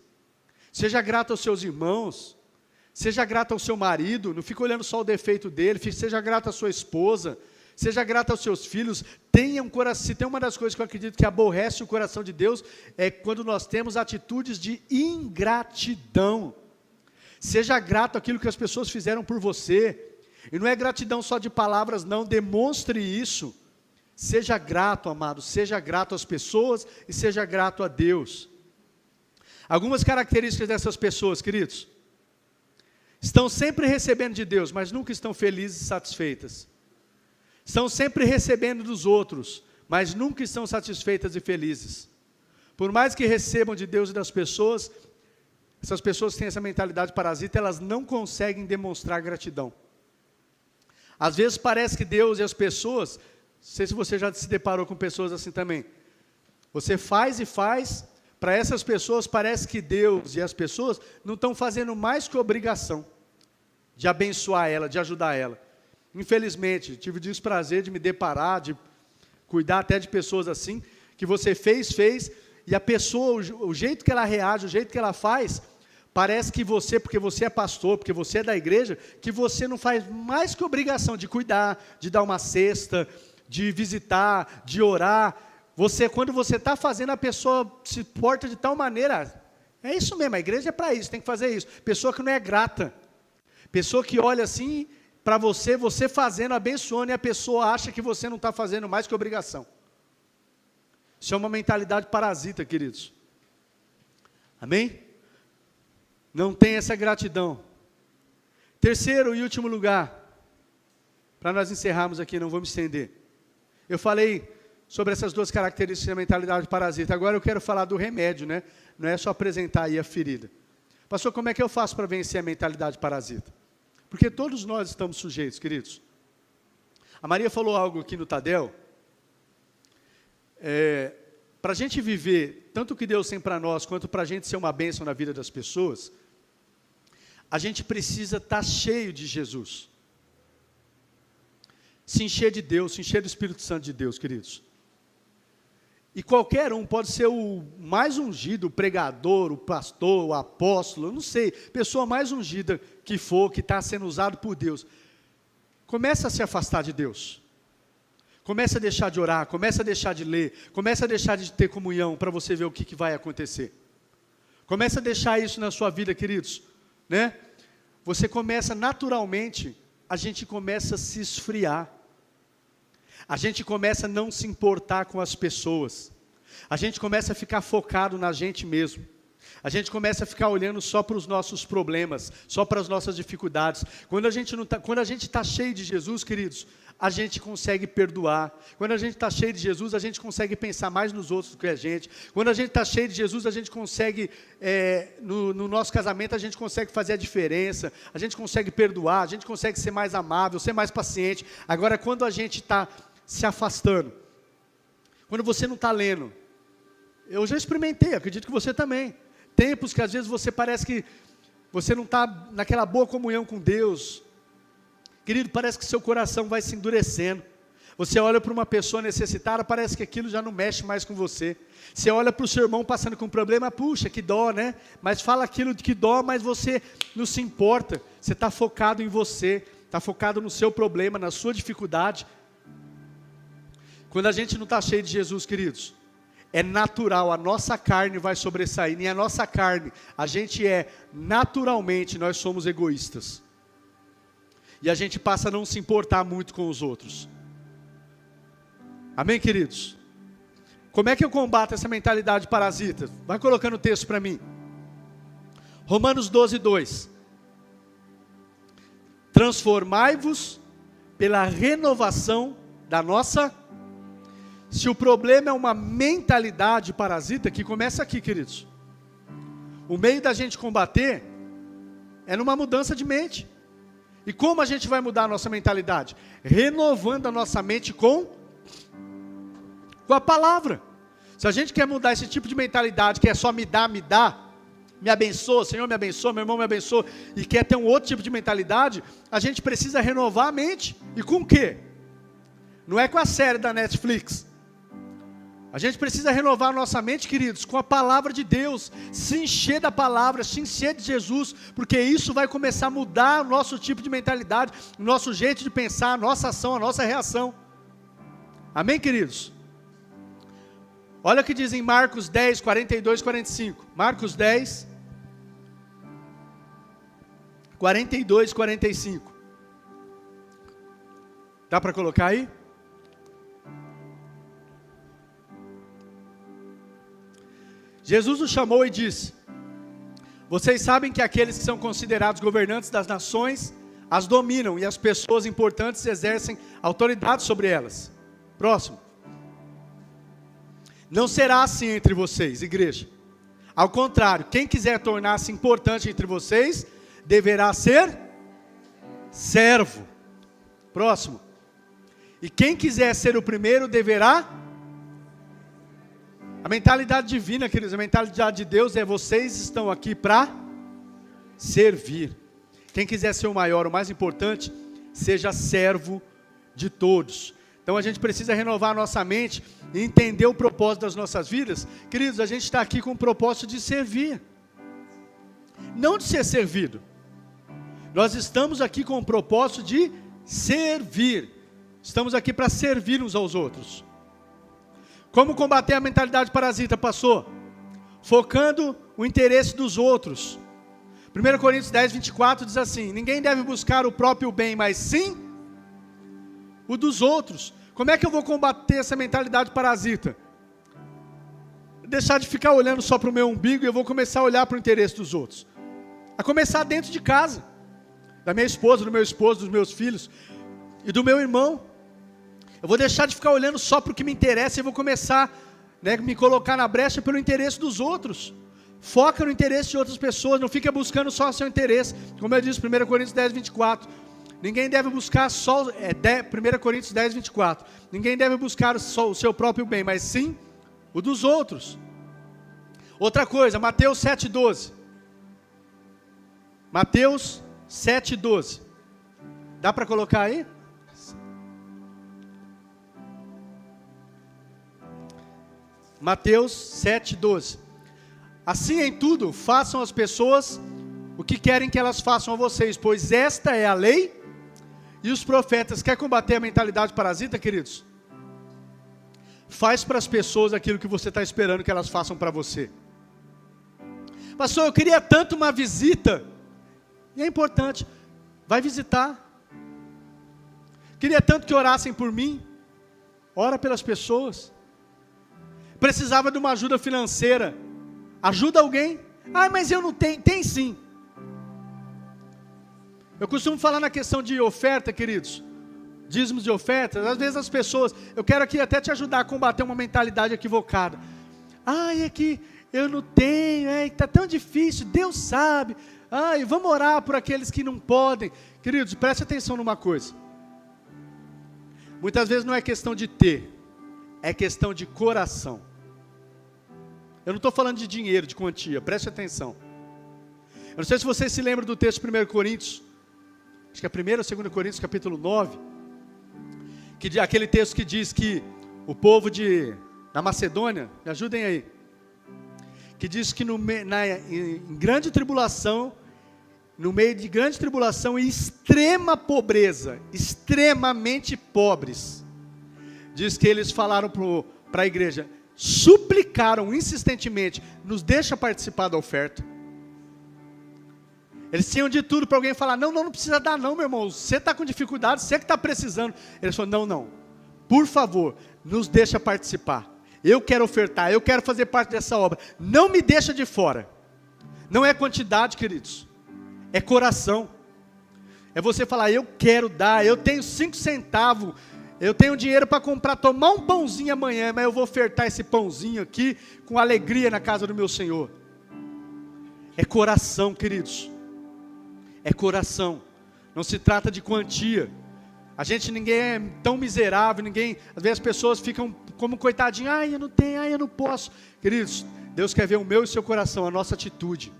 Seja grato aos seus irmãos. Seja grato ao seu marido, não fique olhando só o defeito dele, seja grato à sua esposa. Seja grato aos seus filhos. Tenha um coração. Se tem uma das coisas que eu acredito que aborrece o coração de Deus, é quando nós temos atitudes de ingratidão. Seja grato àquilo que as pessoas fizeram por você. E não é gratidão só de palavras, não. Demonstre isso. Seja grato, amado. Seja grato às pessoas e seja grato a Deus. Algumas características dessas pessoas, queridos. Estão sempre recebendo de Deus, mas nunca estão felizes e satisfeitas. Estão sempre recebendo dos outros, mas nunca estão satisfeitas e felizes. Por mais que recebam de Deus e das pessoas, essas pessoas que têm essa mentalidade parasita, elas não conseguem demonstrar gratidão. Às vezes parece que Deus e as pessoas, não sei se você já se deparou com pessoas assim também. Você faz e faz, para essas pessoas parece que Deus e as pessoas não estão fazendo mais que obrigação. de abençoar ela, de ajudar ela. Infelizmente, tive o desprazer de me deparar, de cuidar até de pessoas assim, que você fez, e a pessoa, o jeito que ela reage, o jeito que ela faz, parece que você, porque você é pastor, porque você é da igreja, que você não faz mais que obrigação de cuidar, de dar uma cesta, de visitar, de orar. Quando você está fazendo, a pessoa se porta de tal maneira, é isso mesmo, a igreja é para isso, tem que fazer isso. Pessoa que não é grata, pessoa que olha assim para você, você fazendo, abençoando, e a pessoa acha que você não está fazendo mais que obrigação. Isso é uma mentalidade parasita, queridos. Amém? Não tem essa gratidão. Terceiro e último lugar, para nós encerrarmos aqui, não vou me estender. Eu falei sobre essas duas características da mentalidade parasita. Agora eu quero falar do remédio, né? Não é só apresentar aí a ferida. Pastor, como é que eu faço para vencer a mentalidade parasita? Porque todos nós estamos sujeitos, queridos. A Maria falou algo aqui no Tadel. Para a gente viver tanto o que Deus tem para nós, quanto para a gente ser uma bênção na vida das pessoas, a gente precisa estar cheio de Jesus. Se encher de Deus, se encher do Espírito Santo de Deus, queridos. E qualquer um, pode ser o mais ungido, o pregador, o pastor, o apóstolo, eu não sei, pessoa mais ungida que for, que está sendo usado por Deus, começa a se afastar de Deus. Começa a deixar de orar, começa a deixar de ler, começa a deixar de ter comunhão, para você ver o que vai acontecer. Começa a deixar isso na sua vida, queridos, né? Você começa naturalmente, a gente começa a se esfriar. A gente começa a não se importar com as pessoas. A gente começa a ficar focado na gente mesmo. A gente começa a ficar olhando só para os nossos problemas, só para as nossas dificuldades. Quando a gente está cheio de Jesus, queridos, a gente consegue perdoar. Quando a gente está cheio de Jesus, a gente consegue pensar mais nos outros do que a gente. Quando a gente está cheio de Jesus, a gente consegue, no nosso casamento, a gente consegue fazer a diferença. A gente consegue perdoar, a gente consegue ser mais amável, ser mais paciente. Agora, quando a gente está se afastando, quando você não está lendo, eu já experimentei, acredito que você também. Tempos que às vezes você parece que você não está naquela boa comunhão com Deus. Querido, parece que seu coração vai se endurecendo. Você olha para uma pessoa necessitada, parece que aquilo já não mexe mais com você. Você olha para o seu irmão passando com um problema, puxa, que dó, né? Mas fala aquilo de que dó, mas você não se importa. Você está focado em você, está focado no seu problema, na sua dificuldade. Quando a gente não está cheio de Jesus, queridos, é natural, a nossa carne vai sobressair. E a nossa carne, a gente naturalmente, nós somos egoístas. E a gente passa a não se importar muito com os outros. Amém, queridos? Como é que eu combato essa mentalidade parasita? Vai colocando o texto para mim. Romanos 12, 2. Transformai-vos pela renovação da nossa. Se o problema é uma mentalidade parasita, que começa aqui, queridos. O meio da gente combater é numa mudança de mente. E como a gente vai mudar a nossa mentalidade? Renovando a nossa mente com a palavra. Se a gente quer mudar esse tipo de mentalidade, que é só me dá, me abençoa, Senhor me abençoa, meu irmão me abençoa, e quer ter um outro tipo de mentalidade, a gente precisa renovar a mente. E com o quê? Não é com a série da Netflix. A gente precisa renovar a nossa mente, queridos, com a palavra de Deus, se encher da palavra, se encher de Jesus, porque isso vai começar a mudar o nosso tipo de mentalidade, o nosso jeito de pensar, a nossa ação, a nossa reação. Amém, queridos? Olha o que diz em Marcos 10, 42 e 45. Marcos 10, 42 e 45. Dá para colocar aí? Jesus os chamou e disse: vocês sabem que aqueles que são considerados governantes das nações as dominam, e as pessoas importantes exercem autoridade sobre elas. Próximo. Não será assim entre vocês, igreja. Ao contrário, quem quiser tornar-se importante entre vocês, deverá ser servo. Próximo. E quem quiser ser o primeiro, deverá. A mentalidade divina, queridos, a mentalidade de Deus é: vocês estão aqui para servir. Quem quiser ser o maior, o mais importante, seja servo de todos. Então a gente precisa renovar a nossa mente e entender o propósito das nossas vidas. Queridos, a gente está aqui com o propósito de servir, não de ser servido. Nós estamos aqui com o propósito de servir. Estamos aqui para servir uns aos outros. Como combater a mentalidade parasita, pastor? Focando o interesse dos outros. 1 Coríntios 10, 24 diz assim: ninguém deve buscar o próprio bem, mas sim o dos outros. Como é que eu vou combater essa mentalidade parasita? Deixar de ficar olhando só para o meu umbigo e eu vou começar a olhar para o interesse dos outros. A começar dentro de casa, da minha esposa, do meu esposo, dos meus filhos e do meu irmão. Eu vou deixar de ficar olhando só para o que me interessa e vou começar, me colocar na brecha pelo interesse dos outros. Foca no interesse de outras pessoas, não fica buscando só o seu interesse. Como eu disse, 1 Coríntios 10, 24. Ninguém deve buscar só, 1 Coríntios 10, 24. Ninguém deve buscar só o seu próprio bem, mas sim o dos outros. Outra coisa, Mateus 7, 12. Mateus 7, 12. Dá para colocar aí? Mateus 7, 12. Assim em tudo, façam as pessoas o que querem que elas façam a vocês, pois esta é a lei e os profetas. Quer combater a mentalidade parasita, queridos? Faz para as pessoas aquilo que você está esperando que elas façam para você. Pastor, eu queria tanto uma visita. E é importante, vai visitar. Queria tanto que orassem por mim. Ora pelas pessoas. Precisava de uma ajuda financeira. Ajuda alguém. Ah, mas eu não tenho. Tem sim. Eu costumo falar na questão de oferta, queridos. Dízimos de ofertas. Às vezes as pessoas, eu quero aqui até te ajudar a combater uma mentalidade equivocada. Ah, é que eu não tenho, está tão difícil, Deus sabe. Ah, e vamos orar por aqueles que não podem. Queridos, preste atenção numa coisa. Muitas vezes não é questão de ter, é questão de coração. Eu não estou falando de dinheiro, de quantia, preste atenção. Eu não sei se vocês se lembram do texto de 1 Coríntios, acho que é 1 ou 2 Coríntios, capítulo 9, aquele texto que diz que o povo da Macedônia, me ajudem aí, que diz que em grande tribulação, no meio de grande tribulação e extrema pobreza, extremamente pobres, diz que eles falaram para a igreja, suplicaram insistentemente, nos deixa participar da oferta. Eles tinham de tudo para alguém falar, não precisa dar não, meu irmão, você está com dificuldade, você que está precisando. Eles falaram, não, por favor, nos deixa participar. Eu quero ofertar, eu quero fazer parte dessa obra, não me deixa de fora. Não é quantidade, queridos, é coração. É você falar, eu quero dar, eu tenho 5 centavos, eu tenho dinheiro para tomar um pãozinho amanhã, mas eu vou ofertar esse pãozinho aqui com alegria na casa do meu Senhor. É coração, queridos. É coração. Não se trata de quantia. Ninguém é tão miserável, às vezes as pessoas ficam como coitadinho, eu não tenho, eu não posso. Queridos, Deus quer ver o meu e o seu coração, a nossa atitude.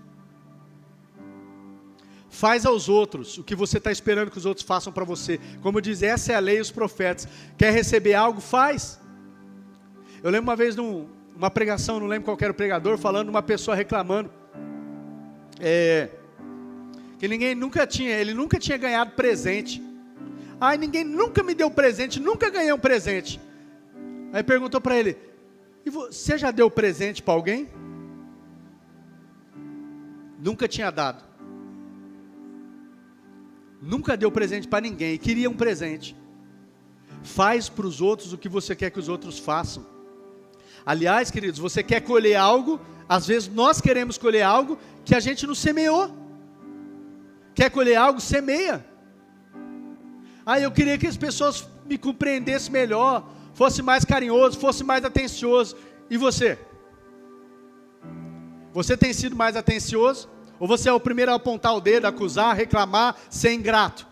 Faz aos outros o que você está esperando que os outros façam para você. Como diz, essa é a lei e os profetas. Quer receber algo? Faz. Eu lembro uma vez numa pregação, não lembro qual era o pregador, falando uma pessoa reclamando. Que ele nunca tinha ganhado presente. Ninguém nunca me deu presente, nunca ganhei um presente. Aí perguntou para ele, e você já deu presente para alguém? Nunca tinha dado. Nunca deu presente para ninguém e queria um presente. Faz para os outros o que você quer que os outros façam. Aliás, queridos, você quer colher algo, às vezes nós queremos colher algo que a gente não semeou. Quer colher algo, semeia. Eu queria que as pessoas me compreendessem melhor, fosse mais carinhoso, fosse mais atencioso. E você? Você tem sido mais atencioso? Ou você é o primeiro a apontar o dedo, acusar, reclamar, ser ingrato?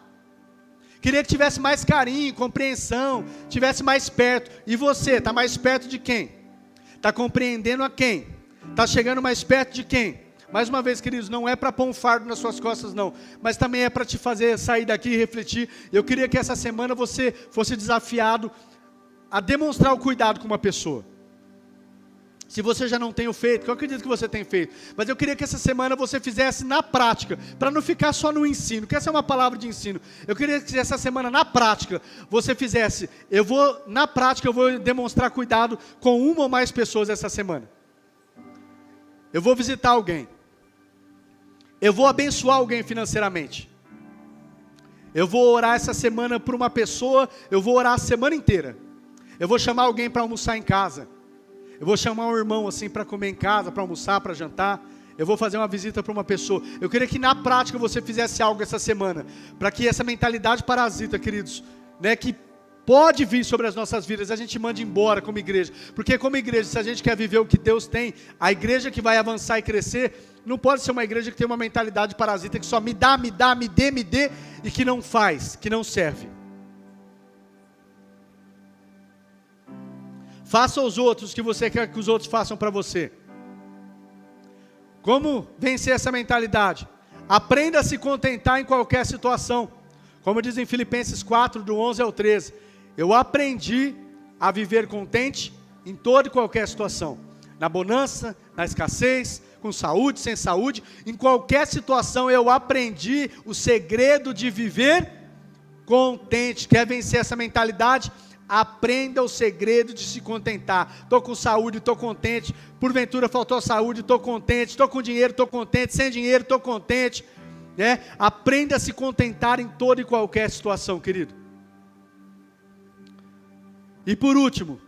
Queria que tivesse mais carinho, compreensão, tivesse mais perto. E você, está mais perto de quem? Está compreendendo a quem? Está chegando mais perto de quem? Mais uma vez, queridos, não é para pôr um fardo nas suas costas, não. Mas também é para te fazer sair daqui e refletir. Eu queria que essa semana você fosse desafiado a demonstrar o cuidado com uma pessoa. Se você já não tem o feito, que eu acredito que você tem feito. Mas eu queria que essa semana você fizesse na prática, para não ficar só no ensino, que essa é uma palavra de ensino. Eu queria que essa semana, na prática, você fizesse, na prática eu vou demonstrar cuidado com uma ou mais pessoas essa semana. Eu vou visitar alguém. Eu vou abençoar alguém financeiramente. Eu vou orar essa semana por uma pessoa, eu vou orar a semana inteira. Eu vou chamar alguém para almoçar em casa. Eu vou chamar um irmão assim para comer em casa, para almoçar, para jantar. Eu vou fazer uma visita para uma pessoa. Eu queria que na prática você fizesse algo essa semana, para que essa mentalidade parasita, queridos, né, que pode vir sobre as nossas vidas, a gente manda embora como igreja. Porque como igreja, se a gente quer viver o que Deus tem, a igreja que vai avançar e crescer, não pode ser uma igreja que tem uma mentalidade parasita, que só me dá, me dê, e que não faz, que não serve. Faça aos outros o que você quer que os outros façam para você. Como vencer essa mentalidade? Aprenda a se contentar em qualquer situação. Como diz em Filipenses 4, do 11 ao 13. Eu aprendi a viver contente em toda e qualquer situação. Na bonança, na escassez, com saúde, sem saúde. Em qualquer situação eu aprendi o segredo de viver contente. Quer vencer essa mentalidade? Aprenda o segredo de se contentar. Estou com saúde, estou contente. Porventura faltou saúde, estou contente. Estou com dinheiro, estou contente. Sem dinheiro, estou contente. Aprenda a se contentar em toda e qualquer situação, querido. E por último,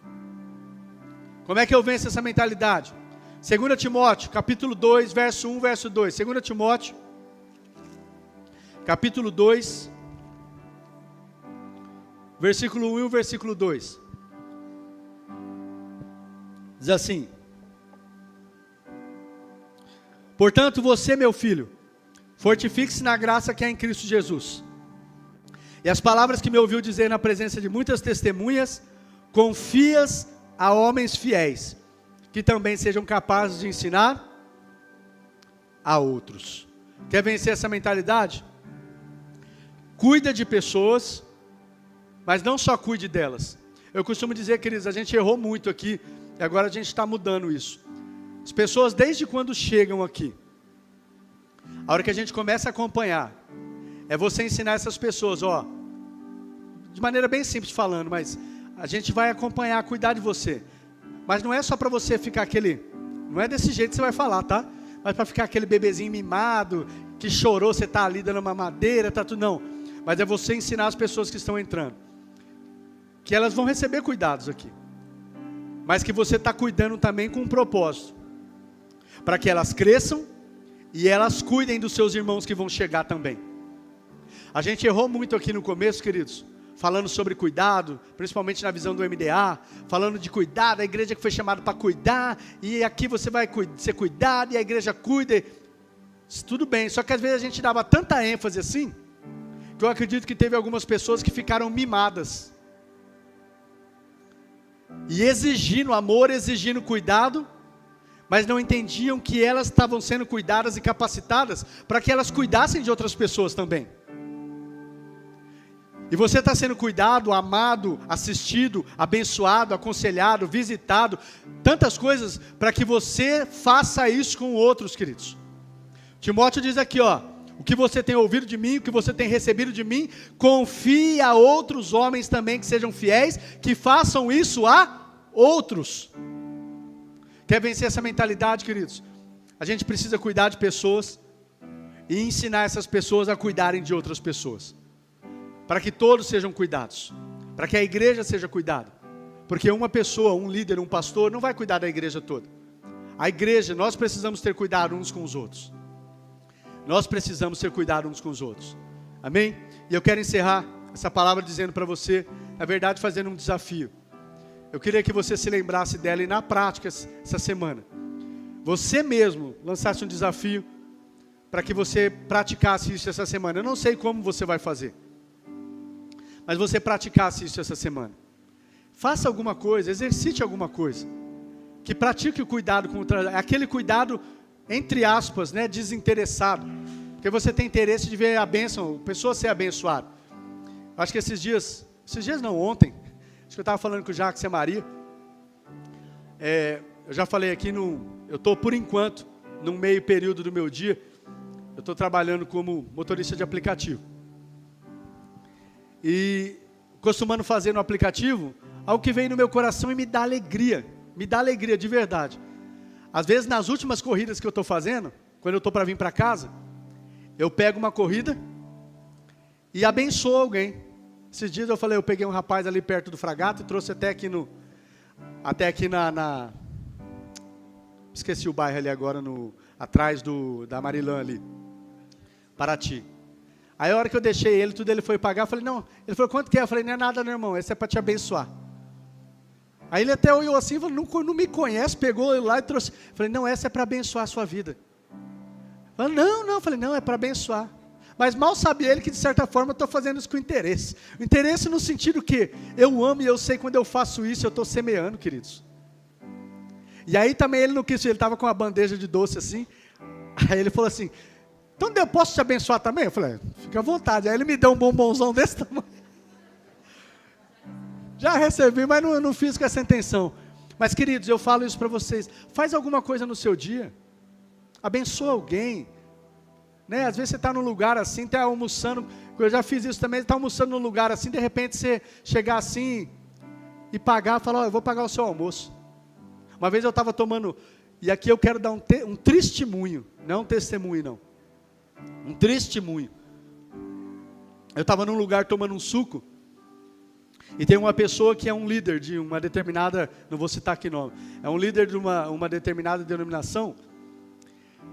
como é que eu venço essa mentalidade? 2 Timóteo, capítulo 2, verso 1, verso 2. 2 Timóteo, capítulo 2, versículo 1 e o versículo 2. Diz assim: portanto, você, meu filho, fortifique-se na graça que há em Cristo Jesus. E as palavras que me ouviu dizer na presença de muitas testemunhas, confias a homens fiéis, que também sejam capazes de ensinar a outros. Quer vencer essa mentalidade? Cuida de pessoas, mas não só cuide delas. Eu costumo dizer, queridos, a gente errou muito aqui, e agora a gente está mudando isso. As pessoas, desde quando chegam aqui, a hora que a gente começa a acompanhar, é você ensinar essas pessoas, de maneira bem simples falando, mas a gente vai acompanhar, cuidar de você. Mas não é só para você ficar não é desse jeito que você vai falar, tá? Mas para ficar aquele bebezinho mimado, que chorou, você está ali dando uma madeira, tá tudo, não. Mas é você ensinar as pessoas que estão entrando, que elas vão receber cuidados aqui, mas que você está cuidando também com um propósito, para que elas cresçam, e elas cuidem dos seus irmãos que vão chegar também. A gente errou muito aqui no começo, queridos, falando sobre cuidado, principalmente na visão do MDA, falando de cuidado, a igreja que foi chamada para cuidar, e aqui você vai ser cuidado, e a igreja cuida, tudo bem, só que às vezes a gente dava tanta ênfase assim, que eu acredito que teve algumas pessoas que ficaram mimadas, e exigindo amor, exigindo cuidado, mas não entendiam que elas estavam sendo cuidadas e capacitadas, para que elas cuidassem de outras pessoas também. E você está sendo cuidado, amado, assistido, abençoado, aconselhado, visitado, tantas coisas, para que você faça isso com outros, queridos. Timóteo diz aqui, o que você tem ouvido de mim, o que você tem recebido de mim, confie a outros homens também que sejam fiéis, que façam isso a outros. Quer vencer essa mentalidade, queridos? A gente precisa cuidar de pessoas e ensinar essas pessoas a cuidarem de outras pessoas, para que todos sejam cuidados, para que a igreja seja cuidada, porque uma pessoa, um líder, um pastor, não vai cuidar da igreja toda. A igreja, nós precisamos ter cuidado uns com os outros. Nós precisamos ter cuidado uns com os outros. Amém? E eu quero encerrar essa palavra dizendo para você, na verdade fazendo um desafio. Eu queria que você se lembrasse dela e na prática essa semana, você mesmo lançasse um desafio para que você praticasse isso essa semana. Eu não sei como você vai fazer, mas você praticasse isso essa semana. Faça alguma coisa, exercite alguma coisa, que pratique o cuidado, aquele cuidado entre aspas, né, desinteressado. Porque você tem interesse de ver a bênção, a pessoa ser abençoada. Acho que esses dias não, ontem, acho que eu estava falando com o Jacques e a Maria. Eu já falei aqui, eu estou por enquanto, num meio período do meu dia, eu estou trabalhando como motorista de aplicativo. E costumando fazer no aplicativo, algo que vem no meu coração e me dá alegria de verdade. Às vezes nas últimas corridas que eu estou fazendo, quando eu estou para vir para casa, eu pego uma corrida e abençoo alguém. Esses dias eu peguei um rapaz ali perto do Fragato e trouxe até aqui na esqueci o bairro ali agora, atrás da Marilã ali, Paraty. Aí a hora que eu deixei ele, ele foi pagar, eu falei, não, ele falou, quanto que é? Eu falei, não é nada, não, irmão, esse é para te abençoar. Aí ele até olhou assim, falou, não me conhece, pegou ele lá e trouxe. Eu falei, não, essa é para abençoar a sua vida. Eu falei, não, eu falei, não, é para abençoar. Mas mal sabe ele que de certa forma eu estou fazendo isso com interesse. O interesse no sentido que eu amo e eu sei quando eu faço isso, eu estou semeando, queridos. E aí também ele não quis, ele estava com uma bandeja de doce assim, aí ele falou assim, então eu posso te abençoar também? Eu falei, fica à vontade. Aí ele me deu um bombonzão desse tamanho. Já recebi, mas não fiz com essa intenção. Mas queridos, eu falo isso para vocês, faz alguma coisa no seu dia, abençoa alguém. Né? Às vezes você está num lugar assim, está almoçando, eu já fiz isso também, está almoçando num lugar assim, de repente você chegar assim e pagar, falar, eu vou pagar o seu almoço. Uma vez eu estava tomando, e aqui eu quero dar um testemunho, não um testemunho não, um testemunho. Eu estava num lugar tomando um suco, e tem uma pessoa que é um líder de uma determinada, não vou citar aqui nome, é um líder de uma determinada denominação,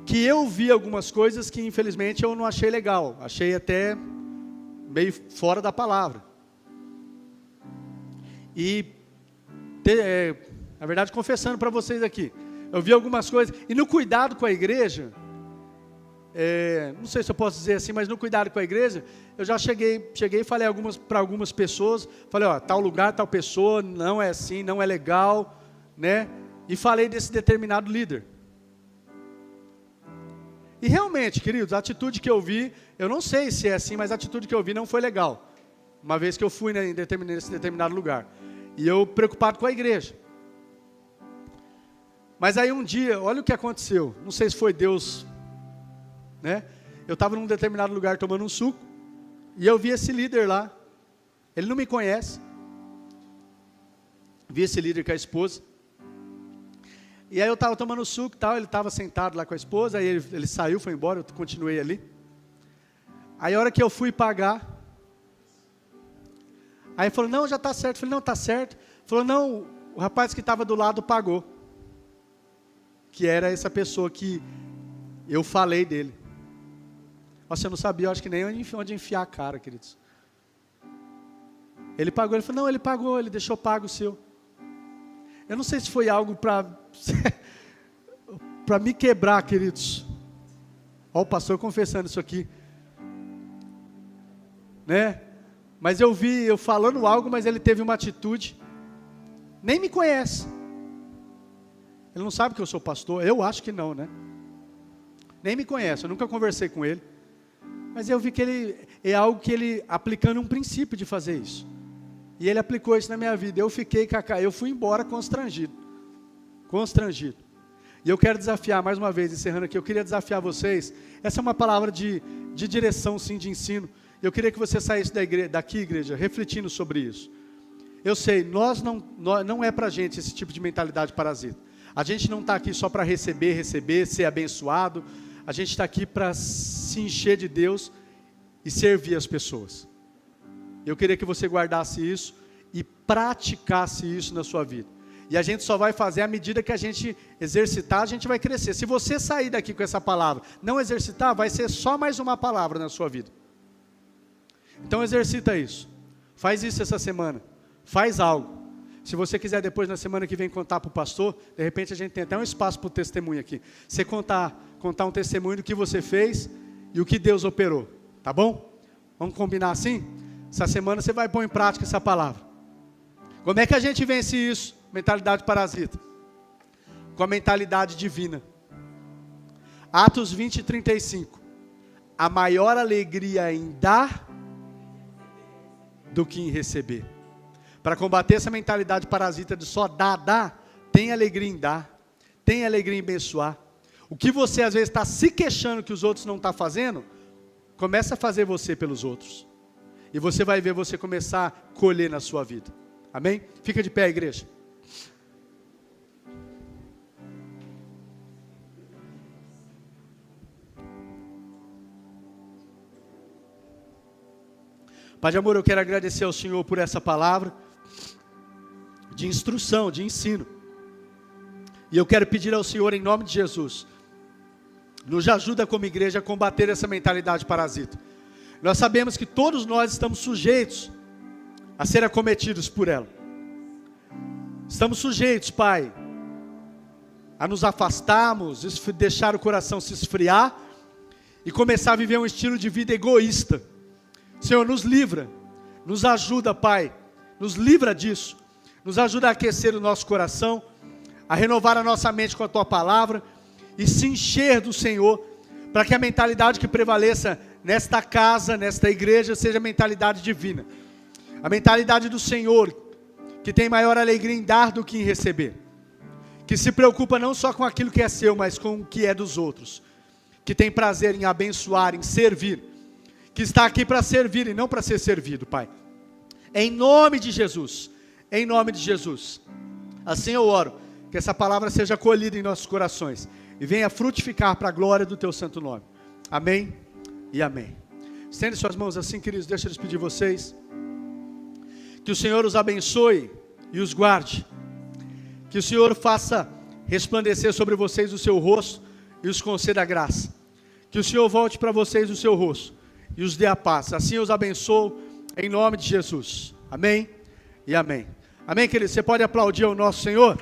que eu vi algumas coisas que infelizmente eu não achei legal, achei até meio fora da palavra. E, na verdade, confessando para vocês aqui, eu vi algumas coisas, e no cuidado com a igreja, não sei se eu posso dizer assim, mas no cuidado com a igreja, eu já cheguei e falei para algumas pessoas, falei, tal lugar, tal pessoa, não é assim, não é legal, né? E falei desse determinado líder. E realmente, queridos, a atitude que eu vi, eu não sei se é assim, mas a atitude que eu vi não foi legal. Uma vez que eu fui nesse determinado lugar. E eu preocupado com a igreja. Mas aí um dia, olha o que aconteceu. Não sei se foi Deus, né? Eu estava num determinado lugar tomando um suco, e eu vi esse líder lá. Ele não me conhece. Vi esse líder com a esposa. E aí eu estava tomando suco e tal, ele estava sentado lá com a esposa, aí ele saiu, foi embora, eu continuei ali. Aí a hora que eu fui pagar, aí ele falou, não, já está certo. Eu falei, não, está certo. Ele falou, não, o rapaz que estava do lado pagou. Que era essa pessoa que eu falei dele. Nossa, eu não sabia, eu acho que nem onde enfiar a cara, queridos. Ele pagou, ele falou, não, ele pagou, ele deixou pago o seu. Eu não sei se foi algo para me quebrar, queridos. Olha o pastor confessando isso aqui. Né? Mas eu vi, eu falando algo, mas ele teve uma atitude. Nem me conhece. Ele não sabe que eu sou pastor. Eu acho que não, né? Nem me conhece, eu nunca conversei com ele. Mas eu vi que ele, é algo que ele, aplicando um princípio de fazer isso. E ele aplicou isso na minha vida. Eu fui embora constrangido. E eu quero desafiar, mais uma vez, encerrando aqui, eu queria desafiar vocês. Essa é uma palavra de direção, sim, de ensino. Eu queria que você saísse daqui, igreja, refletindo sobre isso. Eu sei, não é para a gente esse tipo de mentalidade parasita. A gente não está aqui só para receber, ser abençoado. A gente está aqui para se encher de Deus e servir as pessoas. Eu queria que você guardasse isso e praticasse isso na sua vida. E a gente só vai fazer à medida que a gente exercitar, a gente vai crescer. Se você sair daqui com essa palavra, não exercitar, vai ser só mais uma palavra na sua vida. Então exercita isso. Faz isso essa semana. Faz algo. Se você quiser depois, na semana que vem, contar para o pastor, de repente a gente tem até um espaço para o testemunho aqui. Você contar um testemunho do que você fez e o que Deus operou. Tá bom? Vamos combinar assim? Essa semana você vai pôr em prática essa palavra. Como é que a gente vence isso? Mentalidade parasita. Com a mentalidade divina. Atos 20, 35. A maior alegria em dar do que em receber. Para combater essa mentalidade parasita de só dar, tem alegria em dar, tem alegria em abençoar. O que você às vezes está se queixando que os outros não estão fazendo, começa a fazer você pelos outros. E você vai ver você começar a colher na sua vida. Amém? Fica de pé, igreja. Pai de amor, eu quero agradecer ao Senhor por essa palavra de instrução, de ensino. E eu quero pedir ao Senhor, em nome de Jesus, nos ajuda como igreja a combater essa mentalidade parasita. Nós sabemos que todos nós estamos sujeitos a ser acometidos por ela. Estamos sujeitos, Pai, a nos afastarmos, deixar o coração se esfriar e começar a viver um estilo de vida egoísta. Senhor, nos livra, nos ajuda, Pai, nos livra disso, nos ajuda a aquecer o nosso coração, a renovar a nossa mente com a Tua palavra e se encher do Senhor, para que a mentalidade que prevaleça nesta casa, nesta igreja, seja a mentalidade divina, a mentalidade do Senhor, que tem maior alegria em dar do que em receber, que se preocupa não só com aquilo que é seu, mas com o que é dos outros, que tem prazer em abençoar, em servir, que está aqui para servir e não para ser servido, Pai. Em nome de Jesus, em nome de Jesus. Assim eu oro, que essa palavra seja acolhida em nossos corações e venha frutificar para a glória do Teu santo nome. Amém e amém. Estende suas mãos assim, queridos, deixa eu despedir vocês. Que o Senhor os abençoe e os guarde. Que o Senhor faça resplandecer sobre vocês o seu rosto e os conceda graça. Que o Senhor volte para vocês o seu rosto e os dê a paz. Assim eu os abençoo em nome de Jesus. Amém e amém. Amém, queridos? Você pode aplaudir ao nosso Senhor?